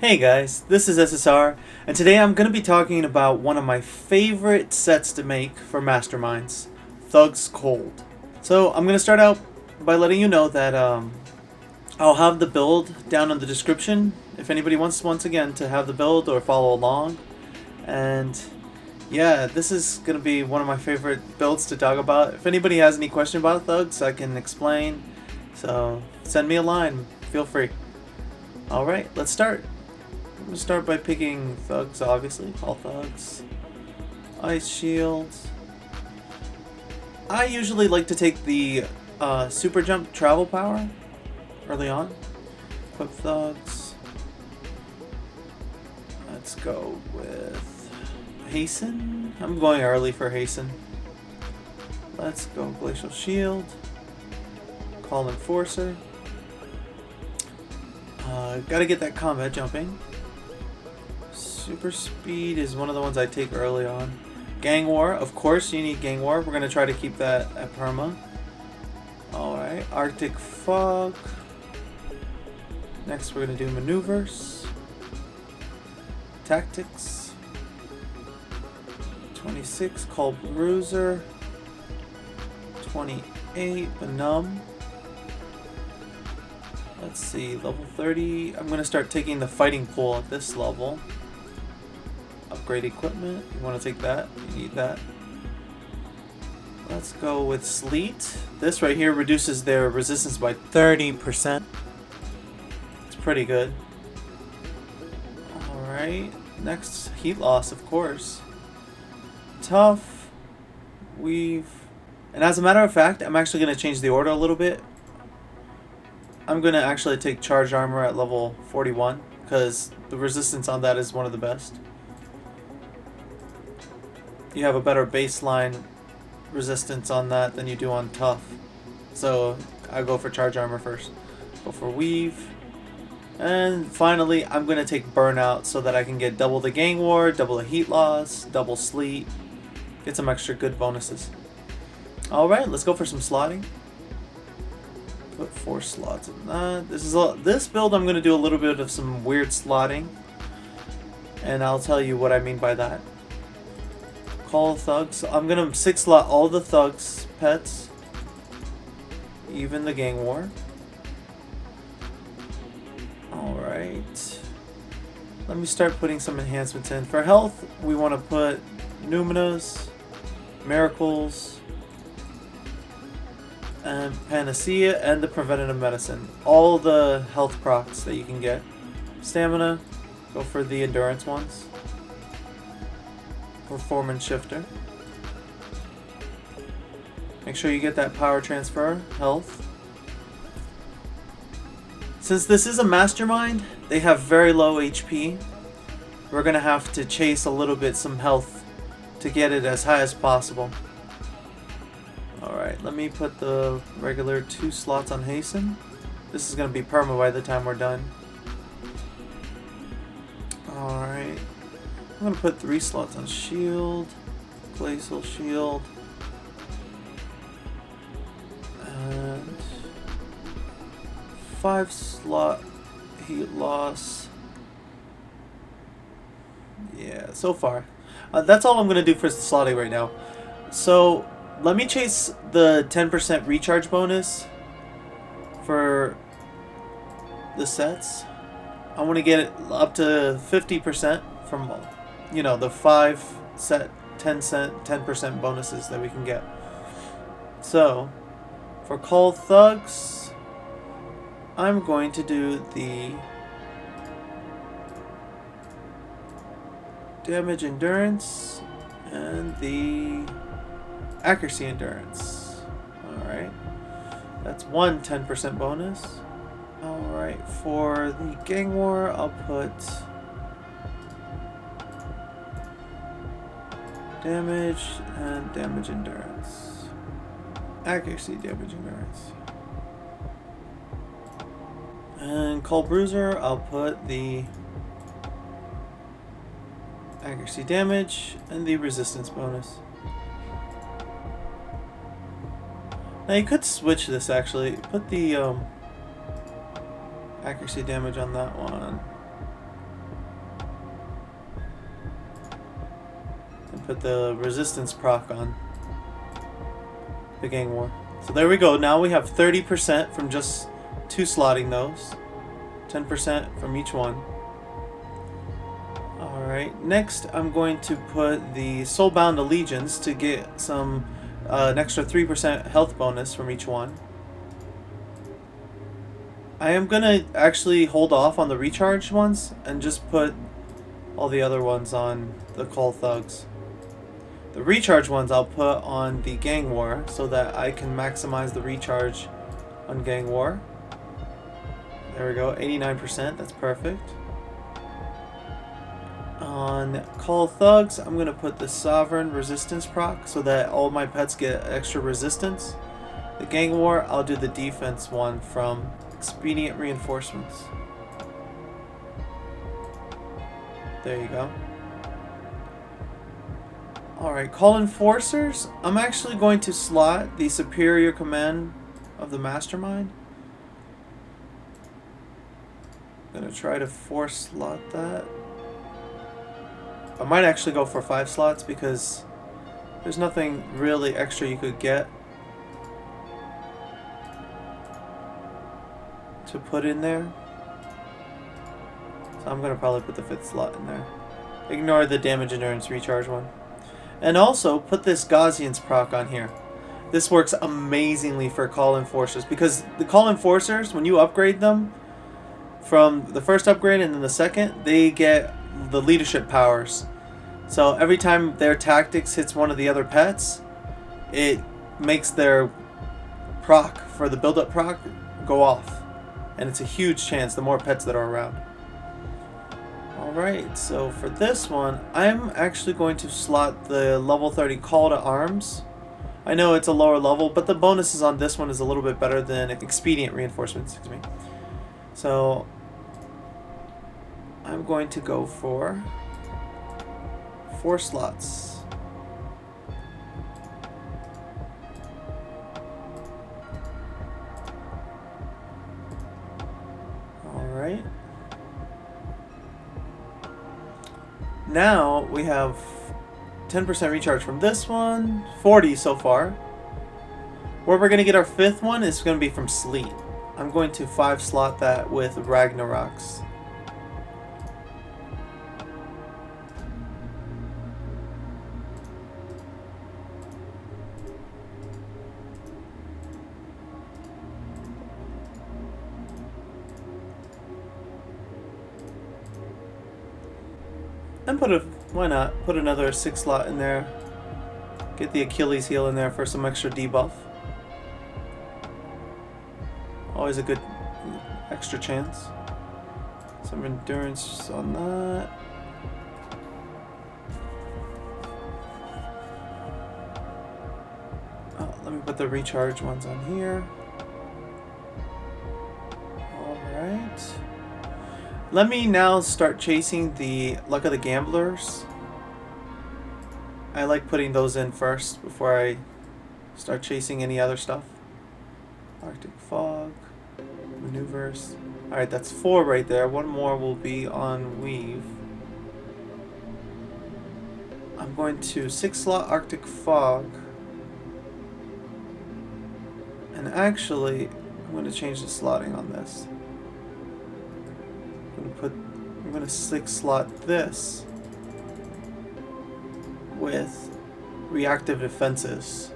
Hey guys, this is SSR, and today I'm going to be talking about one of my favorite sets to make for Masterminds, Thugs Cold. So I'm going to start out by letting you know that I'll have the build down in the description if anybody wants once again to have the build or follow along. And yeah, this is going to be one of my favorite builds to talk about. If anybody has any question about Thugs, I can explain. So send me a line, feel free. Alright, let's start. I'm going to start by picking Thugs, obviously. All Thugs. Ice Shields. I usually like to take the Super Jump Travel Power early on. Equip Thugs. Let's go with Hasten. I'm going early for Hasten. Let's go Glacial Shield. Call Enforcer. Gotta get that combat jumping. Super Speed is one of the ones I take early on. Gang War, of course you need Gang War. We're going to try to keep that at perma. Alright, Arctic Fog. Next we're going to do Maneuvers. Tactics. 26, Call Bruiser. 28, Benumb. Let's see, level 30. I'm going to start taking the Fighting Pool at this level. Upgrade equipment. You want to take that? You need that. Let's go with Sleet. This right here reduces their resistance by 30%. It's pretty good. Alright. Next, Heat Loss, of course. Tough. Weave. And as a matter of fact, I'm actually going to change the order a little bit. I'm going to actually take Charged Armor at level 41 because the resistance on that is one of the best. You have a better baseline resistance on that than you do on Tough. So I go for Charge Armor first. Go for Weave. And finally, I'm going to take Burnout so that I can get double the Gang War, double the Heat Loss, double Sleet. Get some extra good bonuses. Alright, let's go for some slotting. Put 4 slots in that. This build I'm going to do a little bit of some weird slotting. And I'll tell you what I mean by that. Call Thugs. I'm going to 6 slot all the Thugs pets. Even the Gang War. Alright. Let me start putting some enhancements in. For health, we want to put Numinas, Miracles, and Panacea, and the Preventative Medicine. All the health procs that you can get. Stamina, go for the endurance ones. Performance Shifter. Make sure you get that power transfer, health. Since this is a mastermind, they have very low HP. We're gonna have to chase a little bit some health to get it as high as possible. Alright, let me put the regular 2 slots on Hasten. This is gonna be perma by the time we're done. Alright. I'm going to put 3 slots on Shield, Glacial Shield, and 5 slot Heat Loss. Yeah, so far. That's all I'm going to do for the slotting right now. So, let me chase the 10% recharge bonus for the sets. I want to get it up to 50% from the 5 set 10% bonuses that we can get. So, for Call Thugs, I'm going to do the Damage Endurance and the Accuracy Endurance. Alright. That's 10% bonus. Alright, for the Gang War, I'll put Damage and Damage Endurance. Accuracy, Damage Endurance. And Call Bruiser, I'll put the Accuracy Damage and the Resistance bonus. Now you could switch this actually. Put the accuracy damage on that one. put the resistance proc on the gang war. So there we go. Now we have 30% from just 2 slotting those. 10% from each one. Alright, next I'm going to put the Soulbound Allegiance to get some an extra 3% health bonus from each one. I am gonna actually hold off on the recharge ones and just put all the other ones on the Call Thugs. The recharge ones I'll put on the Gang War so that I can maximize the recharge on Gang War. There we go, 89%, that's perfect. On Call Thugs, I'm going to put the Sovereign Resistance proc so that all my pets get extra resistance. The Gang War, I'll do the defense one from Expedient Reinforcements. There you go. Alright, Call Enforcers. I'm actually going to slot the Superior Command of the Mastermind. I'm going to try to 4 slot that. I might actually go for 5 slots because there's nothing really extra you could get to put in there. So I'm going to probably put the 5th slot in there. Ignore the damage endurance recharge one. And also put this Gaussian's proc on here. This works amazingly for Call Enforcers because the Call Enforcers, when you upgrade them from the first upgrade and then the second, they get the leadership powers. So every time their tactics hits one of the other pets, it makes their proc for the build-up proc go off. And it's a huge chance the more pets that are around. Alright, so for this one, I'm actually going to slot the level 30 Call to Arms. I know it's a lower level, but the bonuses on this one is a little bit better than Expedient Reinforcements, excuse me. So I'm going to go for 4 slots. Alright. Now we have 10% recharge from this one, 40 so far. Where we're going to get our 5th one is going to be from Sleet. I'm going to 5 slot that with Ragnaroks. And why not, put another 6 slot in there. Get the Achilles heel in there for some extra debuff. Always a good extra chance. Some endurance on that. Oh, let me put the recharge ones on here. Alright. Let me now start chasing the Luck of the Gamblers. I like putting those in first before I start chasing any other stuff. Arctic Fog, Maneuvers. Alright, that's 4 right there. One more will be on Weave. I'm going to 6 slot Arctic Fog. And actually, I'm going to change the slotting on this. I'm going to 6 slot this with reactive defenses.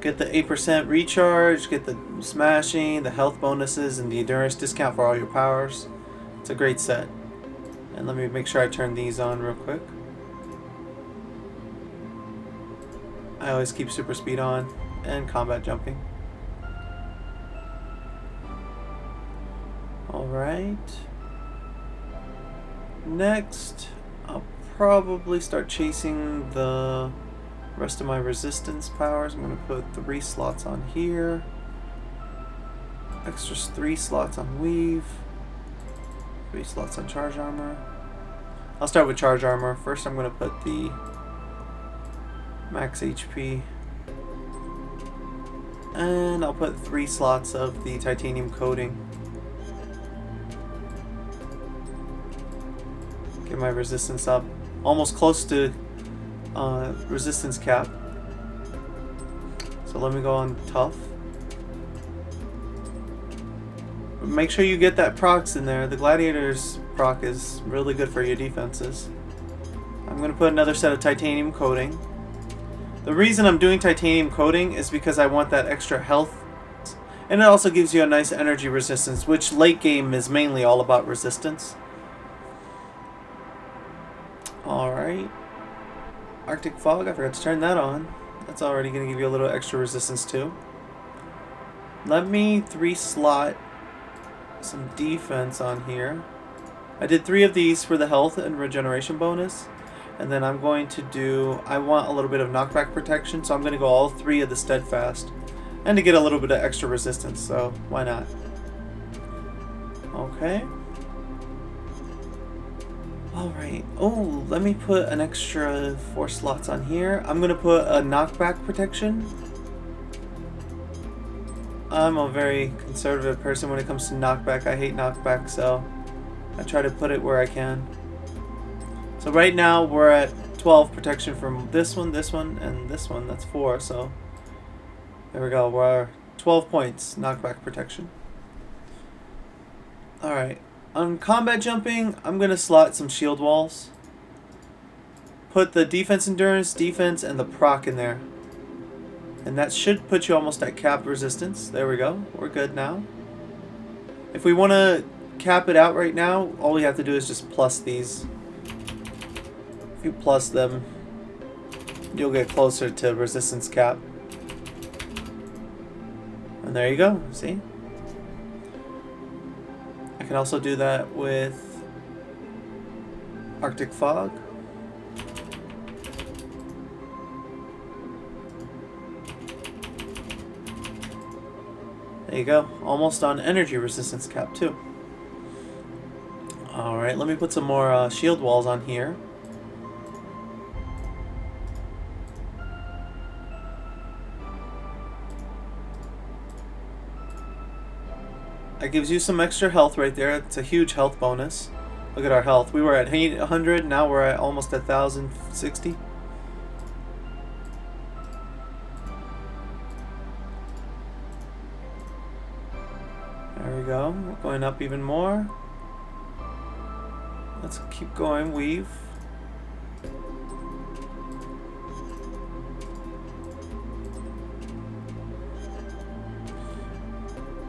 Get the 8% recharge, get the smashing, the health bonuses, and the endurance discount for all your powers. It's a great set. And let me make sure I turn these on real quick. I always keep super speed on and combat jumping. Alright. Next, I'll probably start chasing the rest of my resistance powers. I'm going to put 3 slots on here. Extra 3 slots on Weave. 3 slots on Charge Armor. I'll start with Charge Armor. First I'm going to put the max HP. And I'll put 3 slots of the Titanium Coating. Get my resistance up. Almost close to resistance cap. So let me go on tough. Make sure you get that procs in there. The gladiator's proc is really good for your defenses. I'm going to put another set of titanium coating. The reason I'm doing titanium coating is because I want that extra health. And it also gives you a nice energy resistance, which late game is mainly all about resistance. Alright. Arctic Fog, I forgot to turn that on. That's already going to give you a little extra resistance too. Let me 3-slot some defense on here. I did 3 of these for the health and regeneration bonus. And then I'm going to do, I want a little bit of knockback protection, so I'm going to go all 3 of the steadfast. And to get a little bit of extra resistance, so why not? Okay. Alright. Oh, let me put an extra 4 slots on here. I'm going to put a knockback protection. I'm a very conservative person when it comes to knockback. I hate knockback, so I try to put it where I can. So right now we're at 12 protection from this one, and this one. That's 4, so there we go. We're 12 points knockback protection. Alright. On combat jumping, I'm going to slot some shield walls. Put the defense endurance, defense, and the proc in there. And that should put you almost at cap resistance. There we go. We're good now. If we want to cap it out right now, all we have to do is just plus these. If you plus them, you'll get closer to resistance cap. And there you go. See? I can also do that with Arctic Fog. There you go. Almost on energy resistance cap too. Alright, let me put some more shield walls on here. That gives you some extra health right there. It's a huge health bonus. Look at our health. We were at 800, now we're at almost 1,060. There we go. We're going up even more. Let's keep going. Weave.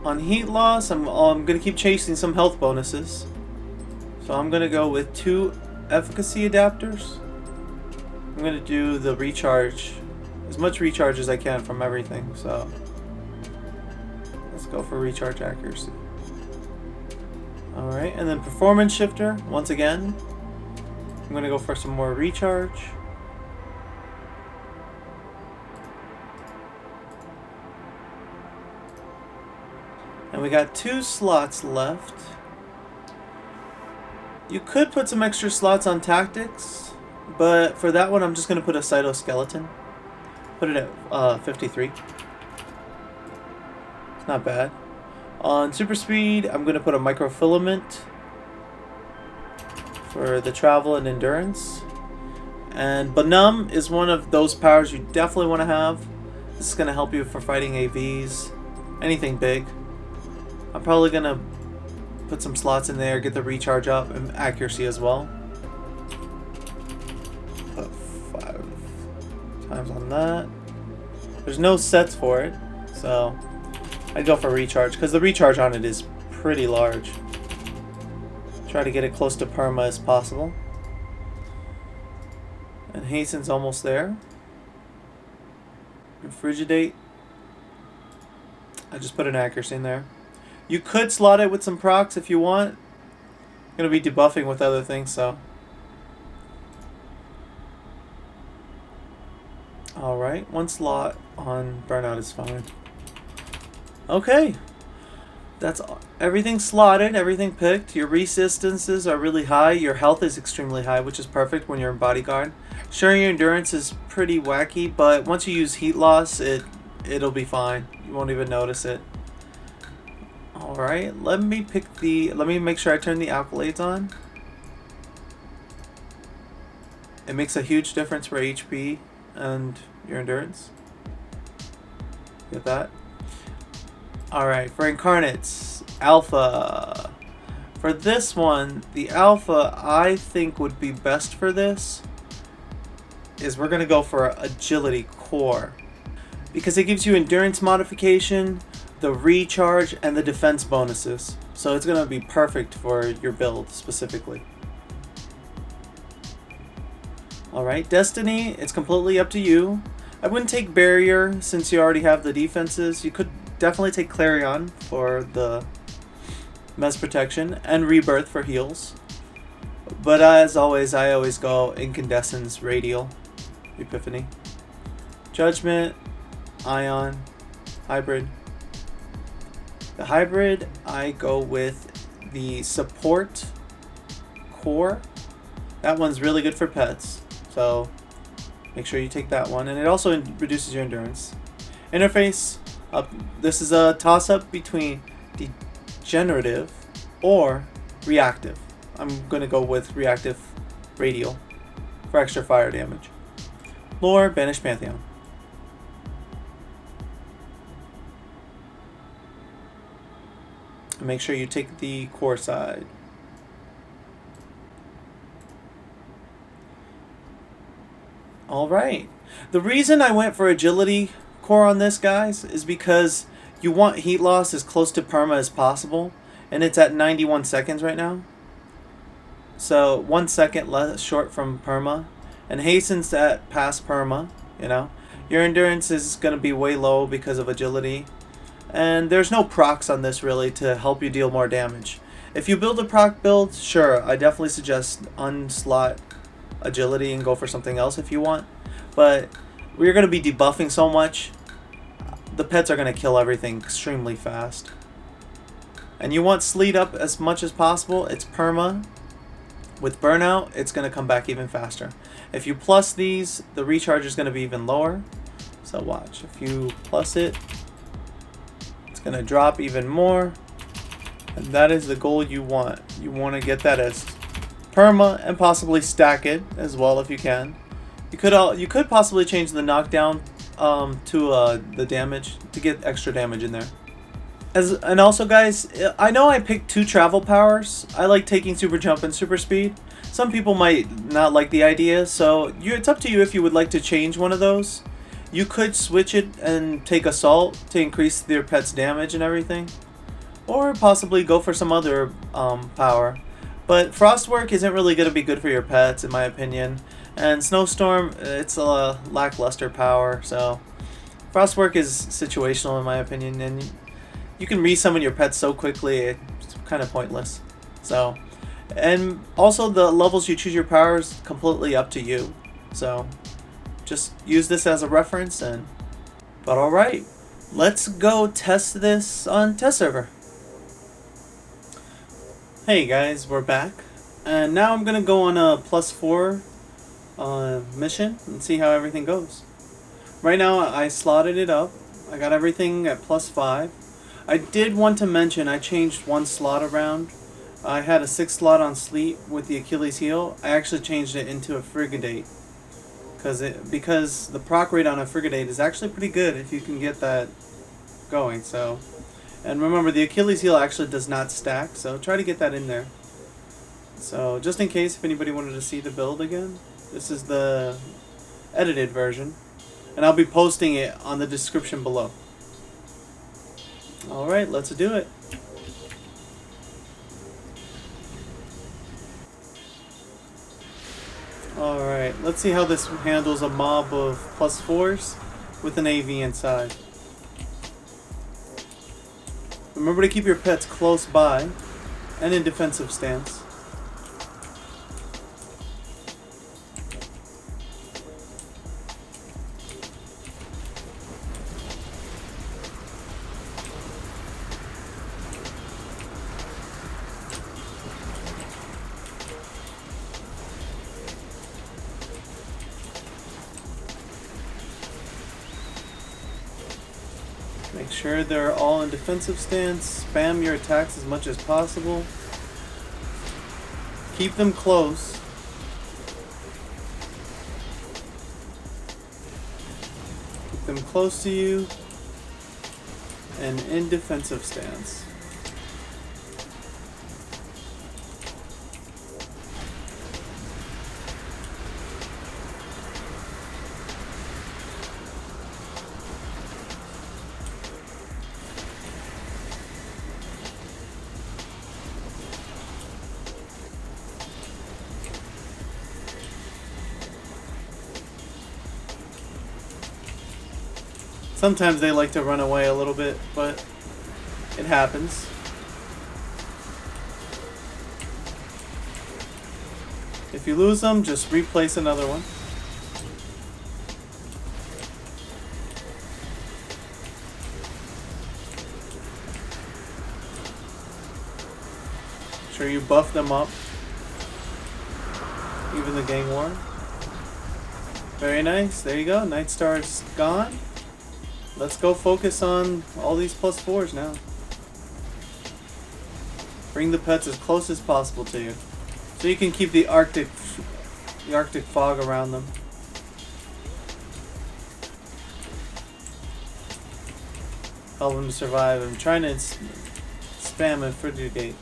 On heat loss, I'm going to keep chasing some health bonuses. So I'm going to go with 2 efficacy adapters. I'm going to do the recharge, as much recharge as I can from everything. So let's go for recharge accuracy. Alright, and then performance shifter, once again. I'm going to go for some more recharge. And we got 2 slots left. You could put some extra slots on tactics, but for that one I'm just going to put a cytoskeleton. Put it at 53. It's not bad. On super speed, I'm going to put a microfilament for the travel and endurance. And Benumb is one of those powers you definitely want to have. This is going to help you for fighting AVs, anything big. I'm probably going to put some slots in there, get the recharge up, and accuracy as well. Put 5 times on that. There's no sets for it, so I'd go for recharge, because the recharge on it is pretty large. Try to get it close to perma as possible. And Hasten's almost there. And Frigidate. I just put an accuracy in there. You could slot it with some procs if you want. I'm going to be debuffing with other things, so. Alright, 1 slot on Burnout is fine. Okay. That's everything slotted, everything picked. Your resistances are really high. Your health is extremely high, which is perfect when you're in bodyguard. Sure, your endurance is pretty wacky, but once you use heat loss, it'll be fine. You won't even notice it. Alright, let me make sure I turn the accolades on. It makes a huge difference for HP and your endurance. Get that? Alright, for Incarnates, Alpha. For this one, the Alpha I think would be best for this is we're going to go for Agility Core. Because it gives you endurance modification, the recharge, and the defense bonuses. So it's going to be perfect for your build specifically. Alright, Destiny, it's completely up to you. I wouldn't take Barrier since you already have the defenses. You could definitely take Clarion for the Mes Protection and Rebirth for heals. But as always, I always go Incandescence, Radial, Epiphany. Judgment, Ion, Hybrid. The Hybrid, I go with the Support Core. That one's really good for pets. So make sure you take that one, and it also reduces your endurance. Interface, this is a toss-up between degenerative or reactive. I'm going to go with reactive radial for extra fire damage. Lore, Banished Pantheon. And make sure you take the core side. Alright, the reason I went for agility core on this, guys, is because you want heat loss as close to perma as possible, and it's at 91 seconds right now. So 1 second less short from perma, and hastens at past perma, you know. Your endurance is going to be way low because of agility, and there's no procs on this really to help you deal more damage. If you build a proc build, sure, I definitely suggest unslot agility and go for something else if you want, but we're going to be debuffing so much, the pets are going to kill everything extremely fast. And you want sleet up as much as possible. It's perma. With burnout, it's going to come back even faster. If you plus these, the recharge is going to be even lower. So watch, if you plus it, it's going to drop even more, and that is the goal you want. You want to get that as perma and possibly stack it as well if you can. You could possibly change the knockdown to the damage to get extra damage in there. And also, guys, I know I picked 2 travel powers. I like taking super jump and super speed. Some people might not like the idea, so it's up to you if you would like to change one of those. You could switch it and take assault to increase their pet's damage and everything, or possibly go for some other power. But Frostwork isn't really going to be good for your pets, in my opinion. And Snowstorm, it's a lackluster power, so Frostwork is situational, in my opinion, and you can resummon your pets so quickly, it's kind of pointless. So, and also the levels you choose your powers, completely up to you. So, just use this as a reference. But alright, let's go test this on test server. Hey guys, we're back, and now I'm gonna go on a +4 mission and see how everything goes. Right now I slotted it up. I got everything at +5. I did want to mention I changed one slot around. I had a 6 slot on sleep with the Achilles heel. I actually changed it into a Frigidate because the proc rate on a Frigidate is actually pretty good if you can get that going. So, and remember, the Achilles heel actually does not stack, so try to get that in there. So just in case if anybody wanted to see the build again, this is the edited version, and I'll be posting it on the description below. Alright, let's do it. Alright, let's see how this handles a mob of +4s with an AV inside. Remember to keep your pets close by and in defensive stance. Make sure they're all in defensive stance. Spam your attacks as much as possible. Keep them close. Keep them close to you and in defensive stance. Sometimes they like to run away a little bit, but it happens. If you lose them, just replace another one. Make sure you buff them up. Even the gang war. Very nice. There you go. Night Star's gone. Let's go focus on all these +4s now. Bring the pets as close as possible to you, so you can keep the Arctic fog around them. Help them to survive. I'm trying to spam a Frigate.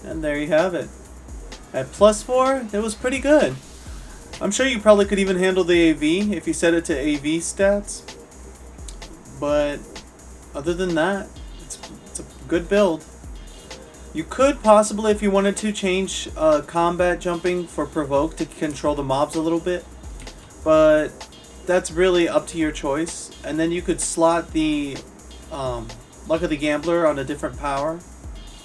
And there you have it. At +4, it was pretty good. I'm sure you probably could even handle the AV if you set it to AV stats. But other than that, it's a good build. You could possibly, if you wanted to, change combat jumping for provoke to control the mobs a little bit. But that's really up to your choice. And then you could slot the Luck of the Gambler on a different power.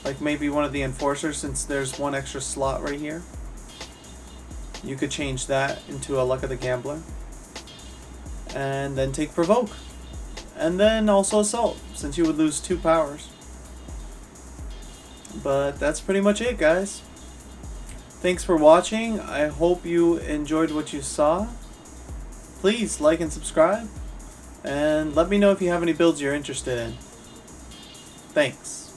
Like maybe one of the enforcers, since there's one extra slot right here. You could change that into a Luck of the Gambler. And then take Provoke. And then also Assault, since you would lose 2 powers. But that's pretty much it, guys. Thanks for watching. I hope you enjoyed what you saw. Please like and subscribe. And let me know if you have any builds you're interested in. Thanks.